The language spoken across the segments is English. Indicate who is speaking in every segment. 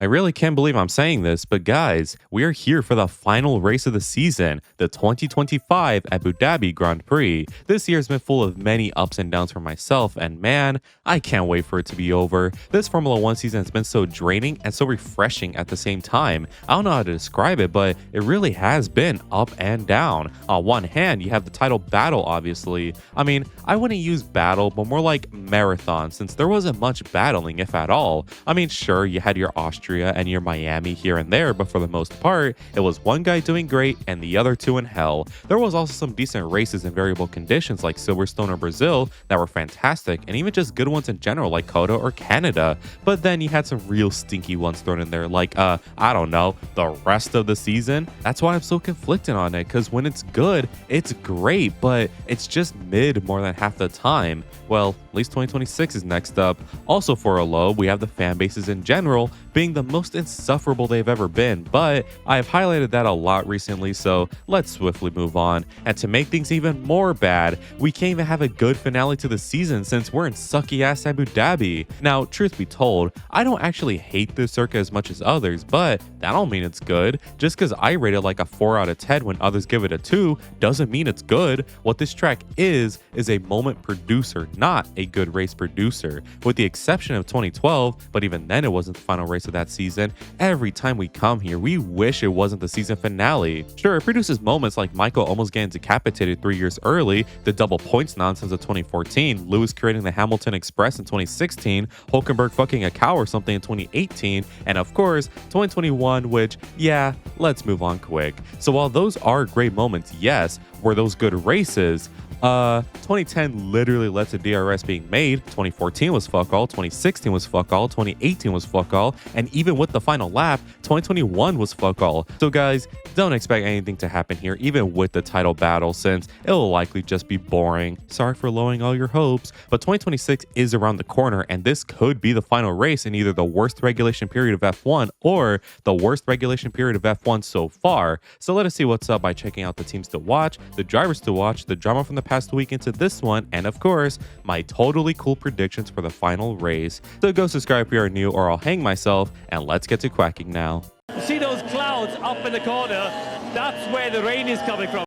Speaker 1: I really can't believe I'm saying this, but guys, we are here for the final race of the season, the 2025 Abu Dhabi Grand Prix. This year has been full of many ups and downs for myself, and man, I can't wait for it to be over. This Formula One season has been so draining and so refreshing at the same time. I don't know how to describe it, but it really has been up and down. On one hand, you have the title battle, obviously. I mean, I wouldn't use battle, but more like marathon, since there wasn't much battling, if at all. I mean, sure, you had your Austria and your Miami here and there, but for the most part, it was one guy doing great and the other two in hell. There was also some decent races in variable conditions like Silverstone or Brazil that were fantastic, and even just good ones in general like Coda or Canada. But then you had some real stinky ones thrown in there like, I don't know, the rest of the season. That's why I'm so conflicted on it, because when it's good, it's great, but it's just mid more than half the time. Well, at least 2026 is next up. Also for a low, we have the fan bases in general being the most insufferable they've ever been, but I've highlighted that a lot recently, so let's swiftly move on. And to make things even more bad, we can't even have a good finale to the season since we're in sucky ass Abu Dhabi. Now, truth be told, I don't actually hate this circuit as much as others, but that don't mean it's good. Just because I rate it like a 4 out of 10 when others give it a 2 doesn't mean it's good. What this track is a moment producer, not a good race producer. With the exception of 2012, but even then it wasn't the final race of that season. Every time we come here, we wish it wasn't the season finale. Sure, it produces moments like Michael almost getting decapitated 3 years early, the double points nonsense of 2014, Lewis creating the Hamilton Express in 2016, Hulkenberg fucking a cow or something in 2018, and of course, 2021, which, yeah, let's move on quick. So while those are great moments, yes, were those good races? 2010 literally led to DRS being made. 2014 was fuck all, 2016 was fuck all, 2018 was fuck all, and even with the final lap, 2021 was fuck all. So guys, don't expect anything to happen here, even with the title battle, since it'll likely just be boring. Sorry for lowering all your hopes, but 2026 is around the corner, and this could be the final race in either the worst regulation period of F1 or the worst regulation period of F1 so far. So let us see what's up by checking out the teams to watch, the drivers to watch, the drama from the past week into this one, and of course, my totally cool predictions for the final race. So go subscribe if you are new or I'll hang myself, and let's get to quacking now.
Speaker 2: See those clouds up in the corner? That's where the rain is coming from.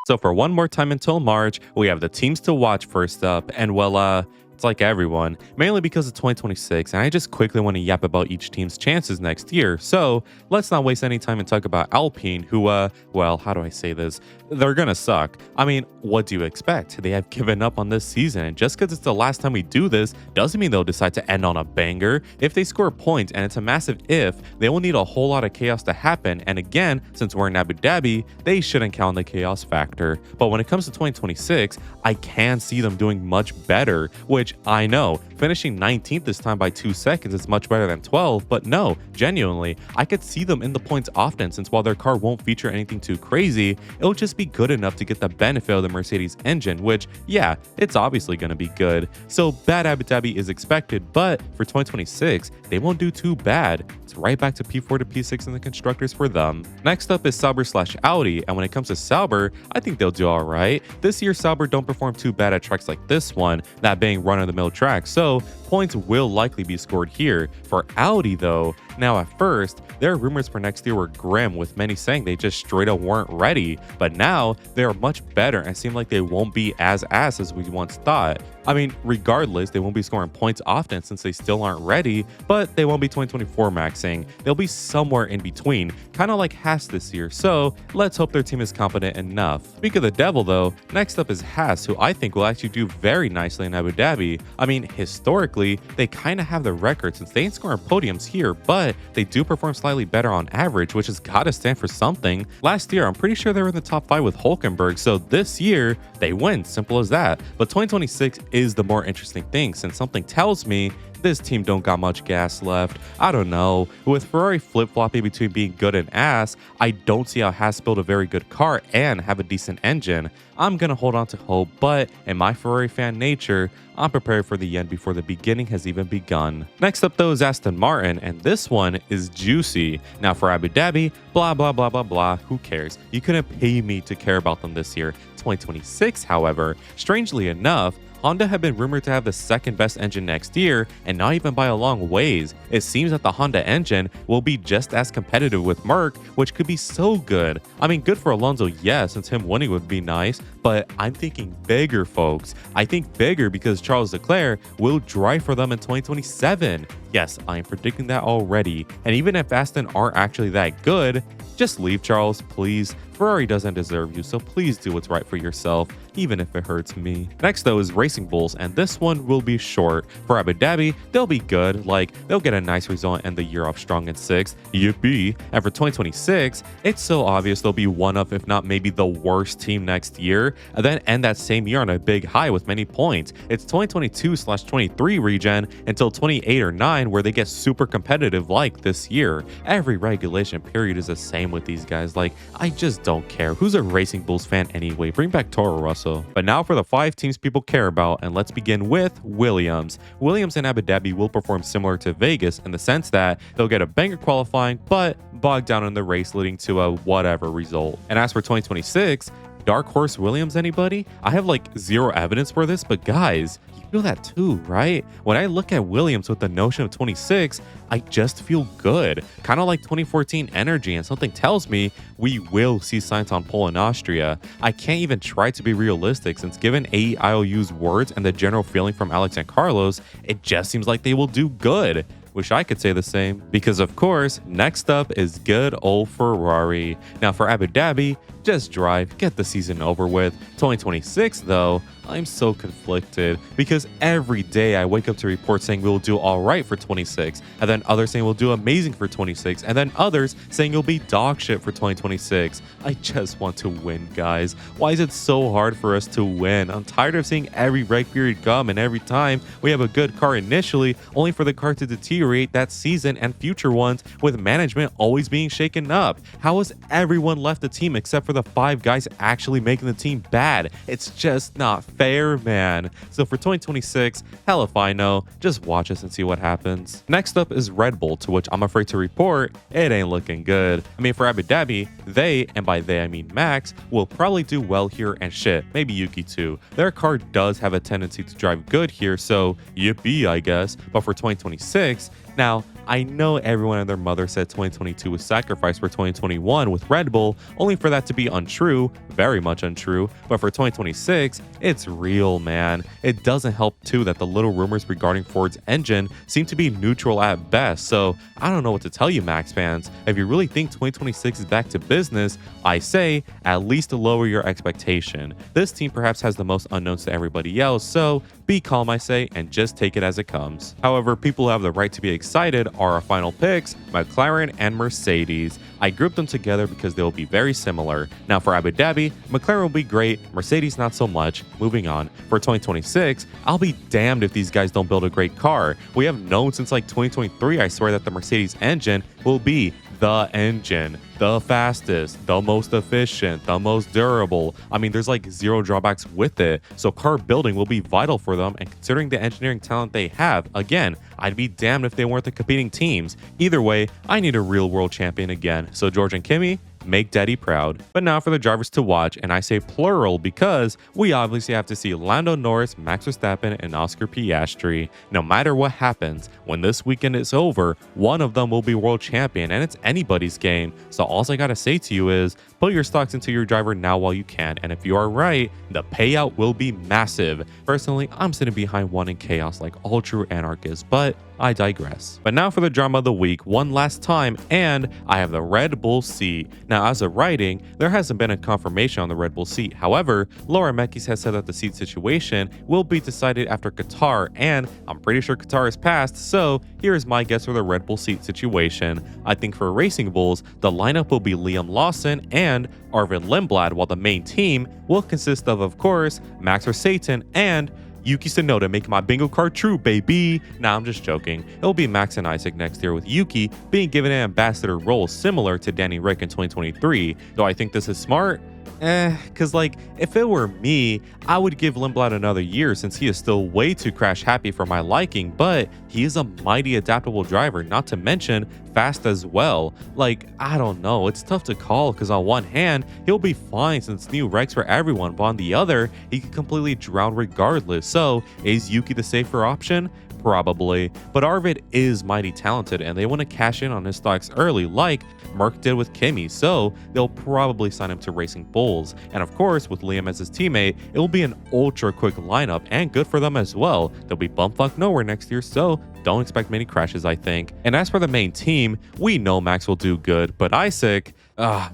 Speaker 1: So for one more time until March, we have the teams to watch first up, and well, it's like everyone, mainly because of 2026, and I just quickly want to yap about each team's chances next year. So let's not waste any time and talk about Alpine, who, well, how do I say this? They're gonna suck. I mean, what do you expect? They have given up on this season, and just because it's the last time we do this doesn't mean they'll decide to end on a banger. If they score points, and it's a massive if, they will need a whole lot of chaos to happen, and again, since we're in Abu Dhabi, they shouldn't count on the chaos factor. But when it comes to 2026, I can see them doing much better, which I know, finishing 19th this time by 2 seconds is much better than 12, but no, genuinely, I could see them in the points often, since while their car won't feature anything too crazy, it'll just be good enough to get the benefit of the Mercedes engine, which, yeah, it's obviously going to be good. So bad Abu Dhabi is expected, but for 2026, they won't do too bad. It's right back to P4 to P6 in the constructors for them. Next up is Sauber/Audi, and when it comes to Sauber, I think they'll do alright. This year, Sauber don't perform too bad at tracks like this one, that being run-of-the-mill tracks, so points will likely be scored here. For Audi though, now at first, their rumors for next year were grim, with many saying they just straight up weren't ready, but now they are much better and seem like they won't be as ass as we once thought. I mean, regardless, they won't be scoring points often since they still aren't ready, but they won't be 2024 maxing. They'll be somewhere in between, kind of like Haas this year, so let's hope their team is competent enough. Speak of the devil though, next up is Haas, who I think will actually do very nicely in Abu Dhabi. I mean, historically, they kind of have the record since they ain't scoring podiums here, but they do perform slightly better on average, which has got to stand for something. Last year, I'm pretty sure they were in the top 5 with Hulkenberg, so this year, they win, simple as that. But 2026 is the more interesting thing, since something tells me this team don't got much gas left. I don't know. With Ferrari flip-flopping between being good and ass, I don't see how Haas build a very good car and have a decent engine. I'm gonna hold on to hope, but in my Ferrari fan nature, I'm prepared for the end before the beginning has even begun. Next up though is Aston Martin, and this one is juicy. Now for Abu Dhabi, blah blah blah blah blah, who cares? You couldn't pay me to care about them this year. 2026, however, strangely enough, Honda have been rumored to have the second best engine next year, and not even by a long ways. It seems that the Honda engine will be just as competitive with Merc, which could be so good. I mean, good for Alonso, yes, since him winning would be nice, but I'm thinking bigger, folks. I think bigger because Charles Leclerc will drive for them in 2027. Yes, I am predicting that already. And even if Aston aren't actually that good, just leave, Charles, please. Ferrari doesn't deserve you, so please do what's right for yourself, even if it hurts me. Next though is Racing Bulls, and this one will be short. For Abu Dhabi, they'll be good, like they'll get a nice result and end the year off strong in 6th, yippee. And for 2026, it's so obvious they'll be one of, if not maybe the worst team next year, and then end that same year on a big high with many points. It's 2022/23 regen until 28 or 9 where they get super competitive like this year. Every regulation period is the same with these guys, like I just don't care. Who's a Racing Bulls fan anyway? Bring back Toro Rosso. But now for the 5 teams people care about, and let's begin with Williams. Williams and Abu Dhabi will perform similar to Vegas in the sense that they'll get a banger qualifying, but bogged down in the race leading to a whatever result. And as for 2026, Dark Horse Williams, anybody? I have like zero evidence for this, but guys, you feel that too, right? When I look at Williams with the notion of 26, I just feel good. Kind of like 2014 energy, and something tells me we will see Sainz on pole in Austria. I can't even try to be realistic since given AEIOU's words and the general feeling from Alex and Carlos, it just seems like they will do good. Wish I could say the same. Because of course, next up is good old Ferrari. Now for Abu Dhabi, just drive, get the season over with. 2026 though, I'm so conflicted because every day I wake up to reports saying we'll do all right for 26, and then others saying we'll do amazing for 26, and then others saying you'll be dog shit for 2026. I just want to win, guys. Why is it so hard for us to win? I'm tired of seeing every reg period come, and every time we have a good car initially, only for the car to deteriorate that season and future ones, with management always being shaken up. How has everyone left the team except for the 5 guys actually making the team bad? It's just not fair, man. So for 2026, hell if I know, just watch us and see what happens. Next up is Red Bull, to which I'm afraid to report it ain't looking good. I mean, for Abu Dhabi, they, and by they I mean Max, will probably do well here, and shit, maybe Yuki too. Their car does have a tendency to drive good here, so yippee, I guess. But for 2026, now, I know everyone and their mother said 2022 was sacrificed for 2021 with Red Bull, only for that to be untrue, very much untrue. But for 2026, it's real, man. It doesn't help too that the little rumors regarding Ford's engine seem to be neutral at best. So I don't know what to tell you, Max fans. If you really think 2026 is back to business, I say at least lower your expectation. This team perhaps has the most unknowns to everybody else, so be calm, I say, and just take it as it comes. However, people who have the right to be excited are our final picks, McLaren and Mercedes. I grouped them together because they will be very similar. Now for Abu Dhabi, McLaren will be great, Mercedes not so much. Moving on. For 2026, I'll be damned if these guys don't build a great car. We have known since like 2023, I swear, that the Mercedes engine will be the engine, the fastest, the most efficient, the most durable. I mean, there's like zero drawbacks with it. So car building will be vital for them, and considering the engineering talent they have, again, I'd be damned if they weren't the competing teams. Either way, I need a real world champion again. So George and Kimi, make daddy proud. But now for the drivers to watch, and I say plural because we obviously have to see Lando Norris, Max Verstappen, and Oscar Piastri. No matter what happens, when this weekend is over, one of them will be world champion, and it's anybody's game. So all I gotta say to you is, put your stocks into your driver now while you can, and if you are right, the payout will be massive. Personally, I'm sitting behind one in chaos like all true anarchists, but I digress. But now for the drama of the week one last time, and I have the Red Bull seat. Now, as of writing, there hasn't been a confirmation on the Red Bull seat. However, Laura Mekis has said that the seat situation will be decided after Qatar, and I'm pretty sure Qatar is passed, so here's my guess for the Red Bull seat situation. I think for Racing Bulls, the lineup will be Liam Lawson and Arvin Lindblad, while the main team will consist of course, Max Verstappen and Yuki Tsunoda, making my bingo card true, baby. Nah, I'm just joking. It'll be Max and Isaac next year, with Yuki being given an ambassador role similar to Danny Rick in 2023. Do I think this is smart? Cause like, if it were me, I would give Lindblad another year since he is still way too crash happy for my liking, but he is a mighty adaptable driver, not to mention fast as well. Like, I don't know, it's tough to call because on one hand, he'll be fine since new regs for everyone, but on the other, he could completely drown regardless. So, is Yuki the safer option? Probably, but Arvid is mighty talented and they want to cash in on his stocks early like Merck did with Kimi, so they'll probably sign him to Racing Bulls. And of course, with Liam as his teammate, it will be an ultra quick lineup and good for them as well. They'll be bumfuck nowhere next year, so don't expect many crashes, I think. And as for the main team, we know Max will do good, but Isaac,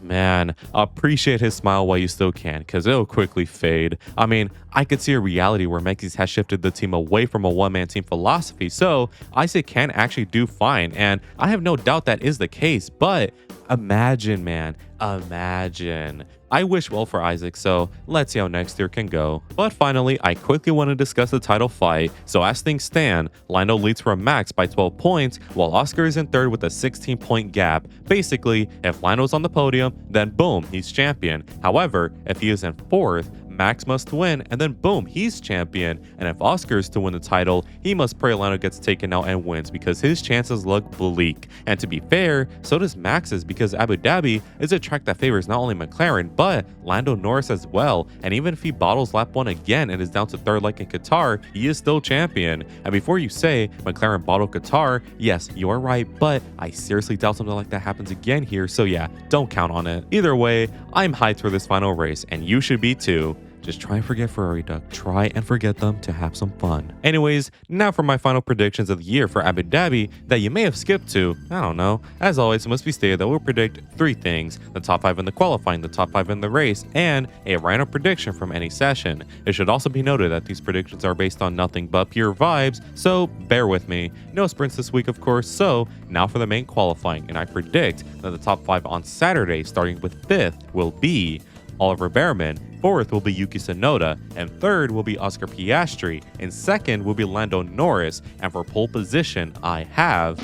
Speaker 1: man, appreciate his smile while you still can, because it'll quickly fade. I mean, I could see a reality where Mekis has shifted the team away from a one-man team philosophy, so Isaac can actually do fine, and I have no doubt that is the case, but imagine, man, imagine. I wish well for Isaac, so let's see how next year can go. But finally, I quickly want to discuss the title fight. So as things stand, Lando leads from Max by 12 points, while Oscar is in third with a 16-point gap. Basically, if Lando's on the podium, then boom, he's champion. However, if he is in fourth, Max must win, and then boom, he's champion. And if Oscar is to win the title, he must pray Lando gets taken out and wins because his chances look bleak. And to be fair, so does Max's because Abu Dhabi is a track that favors not only McLaren, but Lando Norris as well. And even if he bottles lap 1 again and is down to third like in Qatar, he is still champion. And before you say McLaren bottled Qatar, yes, you're right, but I seriously doubt something like that happens again here, so yeah, don't count on it. Either way, I'm hyped for this final race, and you should be too. Just try and forget Ferrari Duck. Try and forget them to have some fun. Anyways, now for my final predictions of the year for Abu Dhabi that you may have skipped to. I don't know. As always, it must be stated that we'll predict 3 things: the top 5 in the qualifying, the top 5 in the race, and a random prediction from any session. It should also be noted that these predictions are based on nothing but pure vibes, so bear with me. No sprints this week, of course, so now for the main qualifying, and I predict that the top 5 on Saturday, starting with 5th, will be Oliver Behrman, 4th will be Yuki Tsunoda, and 3rd will be Oscar Piastri, and 2nd will be Lando Norris, and for pole position, I have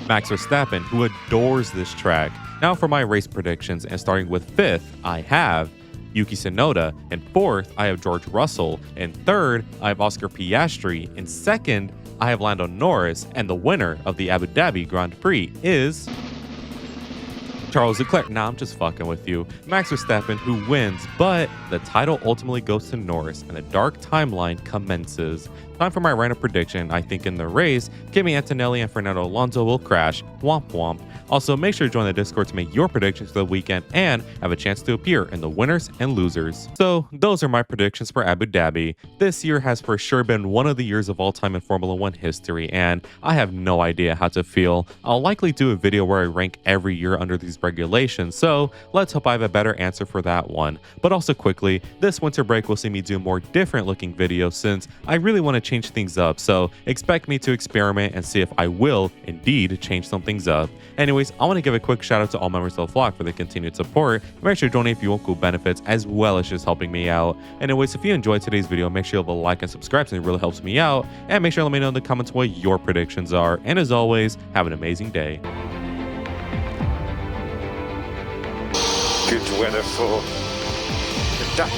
Speaker 1: Max Verstappen, who adores this track. Now for my race predictions, and starting with 5th, I have Yuki Tsunoda, and 4th, I have George Russell, and 3rd, I have Oscar Piastri, and 2nd, I have Lando Norris, and the winner of the Abu Dhabi Grand Prix is Charles Leclerc. Nah, I'm just fucking with you. Max Verstappen, who wins, but the title ultimately goes to Norris, and the dark timeline commences. Time for my random prediction. I think in the race, Kimi Antonelli and Fernando Alonso will crash. Womp womp. Also, make sure to join the Discord to make your predictions for the weekend and have a chance to appear in the winners and losers. So, those are my predictions for Abu Dhabi. This year has for sure been one of the years of all time in Formula 1 history, and I have no idea how to feel. I'll likely do a video where I rank every year under these regulations, so let's hope I have a better answer for that one. But also quickly, this winter break will see me do more different looking videos since I really want to change things up, so expect me to experiment and see if I will indeed change some things up. Anyways, I want to give a quick shout out to all members of the flock for the continued support. Make sure to donate if you want cool benefits as well as just helping me out. Anyways, if you enjoyed today's video, make sure you leave a like and subscribe since it really helps me out, and make sure to let me know in the comments what your predictions are. And as always, have an amazing day.
Speaker 3: Good weather for the duck.